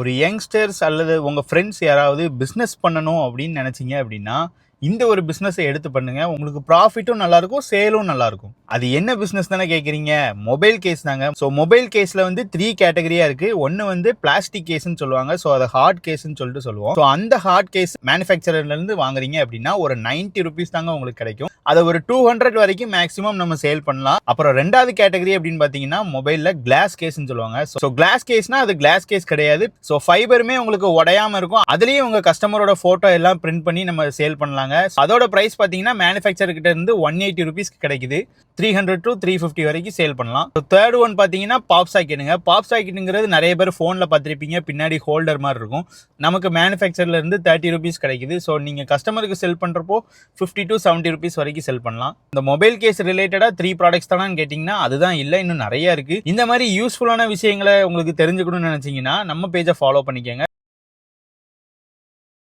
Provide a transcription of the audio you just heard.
ஒரு யங்ஸ்டர்ஸ் அல்லது உங்க ஃப்ரெண்ட்ஸ் யாராவது பிஸ்னஸ் பண்ணணும் அப்படின்னு நினைச்சீங்க அப்படின்னா இந்த ஒரு பிஸ்னஸை எடுத்து பண்ணுங்க. உங்களுக்கு ப்ராஃபிட்டும் நல்லா இருக்கும், சேலும் நல்லா இருக்கும். அது என்ன பிஸ்னஸ் தானே கேட்குறீங்க? மொபைல் கேஸ் தாங்க. ஸோ மொபைல் கேஸில் வந்து 3 கேட்டகரியா இருக்கு. ஒன்று வந்து பிளாஸ்டிக் கேஸ்ன்னு சொல்லுவாங்க. ஸோ அதை ஹார்ட் கேஸ்ன்னு சொல்லிட்டு சொல்லுவோம். ஸோ அந்த ஹார்ட் கேஸ் மேனுஃபேக்சரர்லேருந்து வாங்குறீங்க அப்படின்னா ஒரு 90 ருபீஸ் தாங்க உங்களுக்கு கிடைக்கும். அதை ஒரு 200 வரைக்கும் மேக்ஸிமம் நம்ம சேல் பண்ணலாம். அப்புறம் ரெண்டாவது கேட்டகரி அப்படின்னு பார்த்தீங்கன்னா மொபைலில் கிளாஸ் கேஸ்ன்னு சொல்லுவாங்க. ஸோ கிளாஸ் கேஸ்னா அது கிளாஸ் கேஸ் கிடையாது. ஸோ ஃபைபருமே உங்களுக்கு உடையாம இருக்கும். அதுலேயும் உங்க கஸ்டமரோட ஃபோட்டோ எல்லாம் பிரிண்ட் பண்ணி நம்ம சேல் பண்ணலாம். அதோட பிரைஸ் பாத்தீங்கன்னா மேனுஃபேக்சர் கிட்ட இருந்து 180 ருபீஸ் கிடைக்குது. 300 to 350 வரைக்கும் சேல் பண்ணலாம். தேர்ட் ஒன் பாத்தீங்கன்னா பாப் சாக்கெட்டுங்க. பாப் சாக்கெட்டுங்கிறது நிறைய பேர் போன்ல பார்த்திருப்பீங்க, பின்னாடி ஹோல்டர் மாதிரி இருக்கும். நமக்கு மேனுஃபேக்சர்ல இருந்து 30 ருபீஸ் கிடைக்குது. ஸோ நீங்க கஸ்டமருக்கு செல் பண்றப்போ 50 to 70 ருபீஸ் வரைக்கும் செல் பண்ணலாம். இந்த மொபைல் கேஸ் ரிலேட்டடா 3 ப்ராடக்ட்ஸ் தானு கேட்டீங்கன்னா அதுதான் இல்லை, இன்னும் நிறைய இருக்கு. இந்த மாதிரி யூஸ்ஃபுல்லான விஷயங்களை உங்களுக்கு தெரிஞ்சுக்கணும்னு நினைச்சீங்கன்னா நம்ம பேஜை ஃபாலோ பண்ணிக்கோங்க.